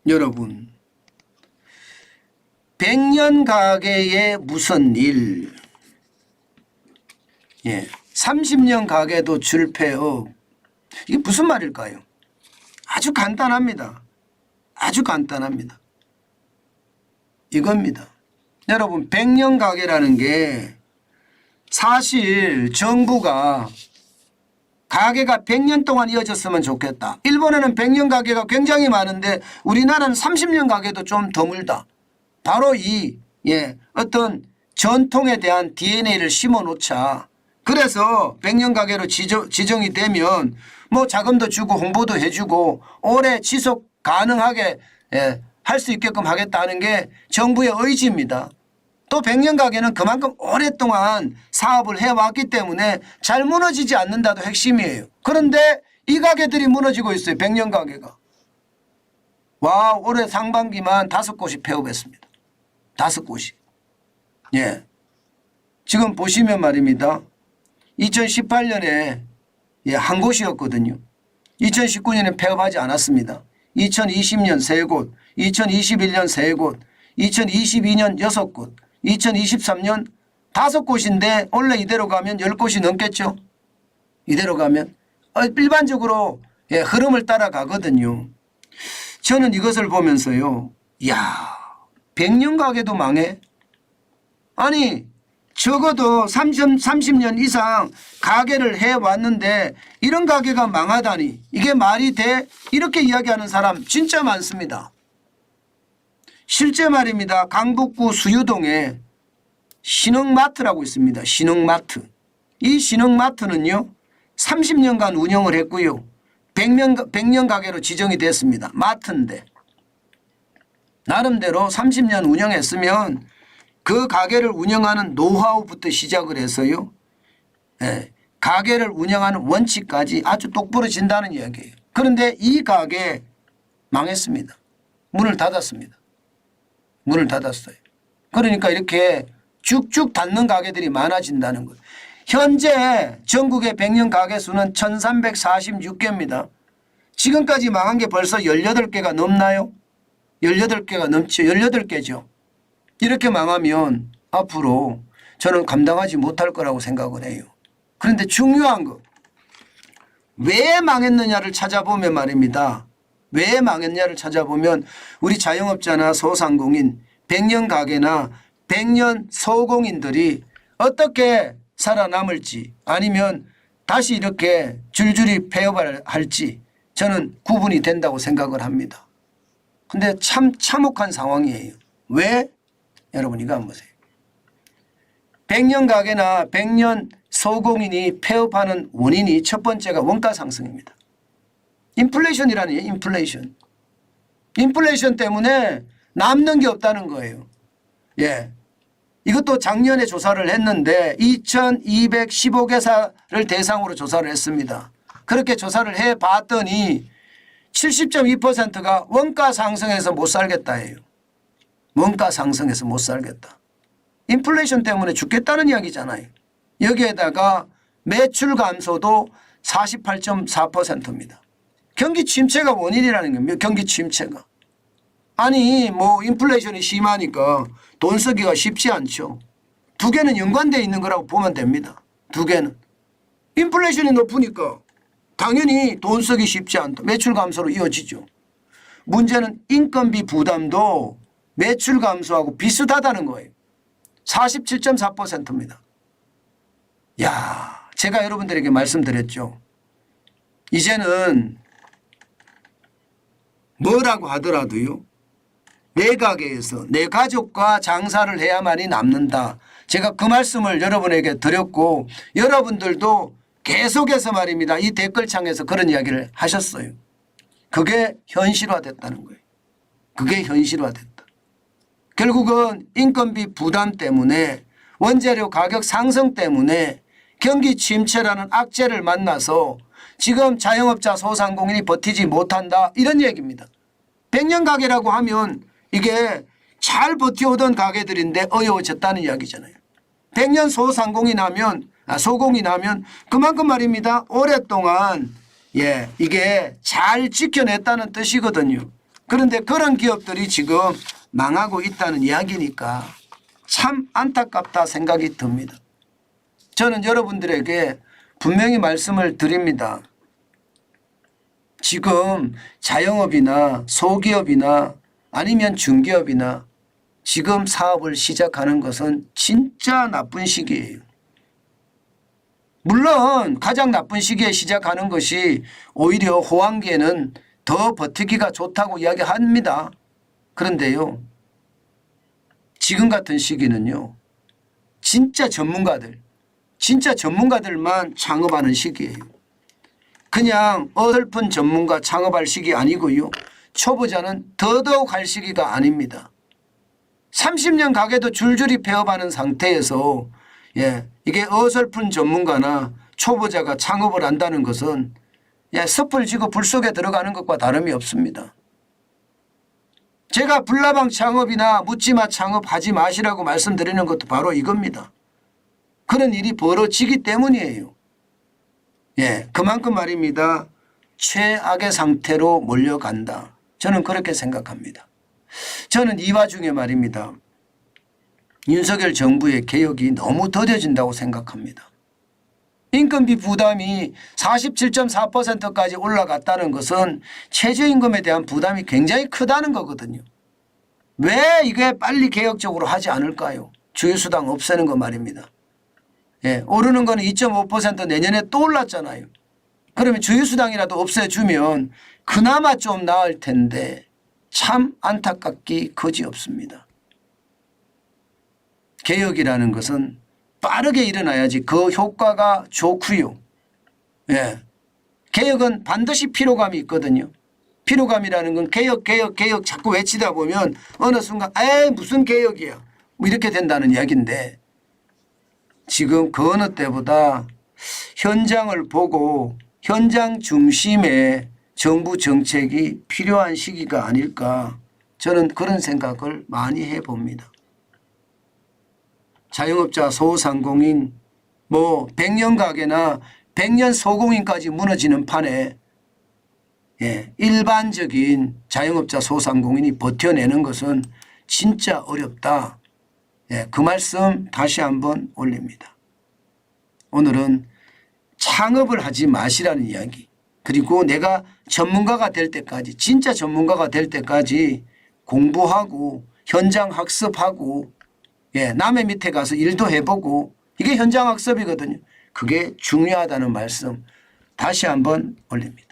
여러분 100년 가게에 무슨 일, 30년 가게도 줄폐업. 이게 무슨 말일까요? 아주 간단합니다. 아주 간단합니다. 이겁니다. 여러분 100년 가게라는 게 사실 정부가 가게가 100년 동안 이어졌으면 좋겠다. 일본에는 100년 가게가 굉장히 많은데 우리나라는 30년 가게도 좀 드물다. 바로 이 어떤 전통에 대한 DNA를 심어 놓자. 그래서 100년 가게로 지정이 되면 뭐 자금도 주고 홍보도 해주고 오래 지속 가능하게 할 수 있게끔 하겠다는 게 정부의 의지입니다. 또 100년 가게는 그만큼 오랫동안 사업을 해왔기 때문에 잘 무너지지 않는다도 핵심이에요. 그런데 이 가게들이 무너지고 있어요. 100년 가게가. 와, 올해 상반기만 5곳이 폐업했습니다. 5곳이. 지금 보시면 말입니다. 2018년에 한 곳이었거든요. 2019년에 폐업하지 않았습니다. 2020년 3곳, 2021년 3곳, 2022년 6곳, 2023년 5곳인데 원래 이대로 가면 10곳이 넘겠죠. 이대로 가면 일반적으로 흐름을 따라가거든요. 저는 이것을 보면서요. 이야 100년 가게도 망해? 아니 적어도 30년 이상 가게를 해왔는데 이런 가게가 망하다니 이게 말이 돼? 이렇게 이야기하는 사람 진짜 많습니다. 실제 말입니다. 강북구 수유동에 신흥마트라고 있습니다. 신흥마트. 이 신흥마트는요 30년간 운영을 했고요. 100년 가게로 지정이 됐습니다. 마트인데 나름대로 30년 운영했으면 그 가게를 운영하는 노하우부터 시작을 해서요. 가게를 운영하는 원칙까지 아주 똑부러진다는 이야기예요. 그런데 이 가게 망했습니다. 문을 닫았습니다. 문을 닫았어요. 그러니까 이렇게 쭉쭉 닫는 가게들이 많아진다는 거예요. 현재 전국의 100년 가게 수는 1346개입니다. 지금까지 망한 게 벌써 18개가 넘나요? 18개가 넘죠. 18개죠. 이렇게 망하면 앞으로 저는 감당하지 못할 거라고 생각을 해요. 그런데 중요한 거 왜 망했느냐를 찾아보면 말입니다. 왜 망했냐를 찾아보면 우리 자영업자나 소상공인 100년 가게나 100년 소공인들이 어떻게 살아남을지 아니면 다시 이렇게 줄줄이 폐업을 할지 저는 구분이 된다고 생각을 합니다. 근데 참 참혹한 상황이에요. 왜? 여러분 이거 한번 보세요. 100년 가게나 100년 소공인이 폐업하는 원인이 첫 번째가 원가 상승입니다. 인플레이션이라는 게 인플레이션. 인플레이션 때문에 남는 게 없다는 거예요. 이것도 작년에 조사를 했는데 2215개사를 대상으로 조사를 했습니다. 그렇게 조사를 해봤더니 70.2%가 원가 상승해서 못 살겠다예요. 원가 상승해서 못 살겠다. 인플레이션 때문에 죽겠다는 이야기잖아요. 여기에다가 매출 감소도 48.4%입니다. 경기 침체가 원인이라는 겁니다. 경기 침체가. 아니 뭐 인플레이션이 심하니까 돈 쓰기가 쉽지 않죠. 두 개는 연관되어 있는 거라고 보면 됩니다. 두 개는. 인플레이션이 높으니까 당연히 돈 쓰기 쉽지 않다. 매출 감소로 이어지죠. 문제는 인건비 부담도 매출 감소하고 비슷하다는 거예요. 47.4%입니다. 야, 제가 여러분들에게 말씀드렸죠. 이제는 뭐라고 하더라도요. 내 가게에서 내 가족과 장사를 해야만이 남는다. 제가 그 말씀을 여러분에게 드렸고 여러분들도 계속해서 말입니다. 이 댓글창에서 그런 이야기를 하셨어요. 그게 현실화됐다는 거예요. 그게 현실화됐다. 결국은 인건비 부담 때문에 원재료 가격 상승 때문에 경기 침체라는 악재를 만나서 지금 자영업자 소상공인이 버티지 못한다 이런 얘기입니다. 100년 가게라고 하면 이게 잘 버텨오던 가게들인데 어려워졌다는 이야기잖아요. 100년 소상공인 하면 소공인 하면 그만큼 말입니다. 오랫동안 이게 잘 지켜냈다는 뜻이거든요. 그런데 그런 기업들이 지금 망하고 있다는 이야기니까 참 안타깝다 생각이 듭니다. 저는 여러분들에게 분명히 말씀을 드립니다. 지금 자영업이나 소기업이나 아니면 중기업이나 지금 사업을 시작하는 것은 진짜 나쁜 시기예요. 물론 가장 나쁜 시기에 시작하는 것이 오히려 호황기에는 더 버티기가 좋다고 이야기합니다. 그런데요, 지금 같은 시기는요, 진짜 전문가들만 창업하는 시기예요. 그냥 어설픈 전문가 창업할 시기 아니고요, 초보자는 더더욱 할 시기가 아닙니다. 30년 가게도 줄줄이 폐업하는 상태에서 이게 어설픈 전문가나 초보자가 창업을 한다는 것은 섣을 지고 불 속에 들어가는 것과 다름이 없습니다. 제가 불나방 창업이나 묻지마 창업하지 마시라고 말씀드리는 것도 바로 이겁니다. 그런 일이 벌어지기 때문이에요. 그만큼 말입니다. 최악의 상태로 몰려간다. 저는 그렇게 생각합니다. 저는 이 와중에 말입니다. 윤석열 정부의 개혁이 너무 더뎌진다고 생각합니다. 인건비 부담이 47.4%까지 올라갔다는 것은 최저임금에 대한 부담이 굉장히 크다는 거거든요. 왜 이게 빨리 개혁적으로 하지 않을까요? 주휴수당 없애는 거 말입니다. 오르는 거는 2.5% 내년에 또 올랐잖아요. 그러면 주휴수당이라도 없애주면 그나마 좀 나을 텐데 참 안타깝기 그지없습니다. 개혁이라는 것은 빠르게 일어나야지 그 효과가 좋고요. 개혁은 반드시 피로감이 있거든요. 피로감이라는 건 개혁 자꾸 외치다 보면 어느 순간 무슨 개혁이야 뭐 이렇게 된다는 이야기인데, 지금 그 어느 때보다 현장을 보고 현장 중심의 정부 정책이 필요한 시기가 아닐까, 저는 그런 생각을 많이 해봅니다. 자영업자 소상공인 100년 가게나 100년 소공인까지 무너지는 판에 일반적인 자영업자 소상공인이 버텨내는 것은 진짜 어렵다. 그 말씀 다시 한번 올립니다. 오늘은 창업을 하지 마시라는 이야기, 그리고 내가 전문가가 될 때까지, 진짜 전문가가 될 때까지 공부하고 현장 학습하고 남의 밑에 가서 일도 해보고, 이게 현장 학습이거든요. 그게 중요하다는 말씀 다시 한번 올립니다.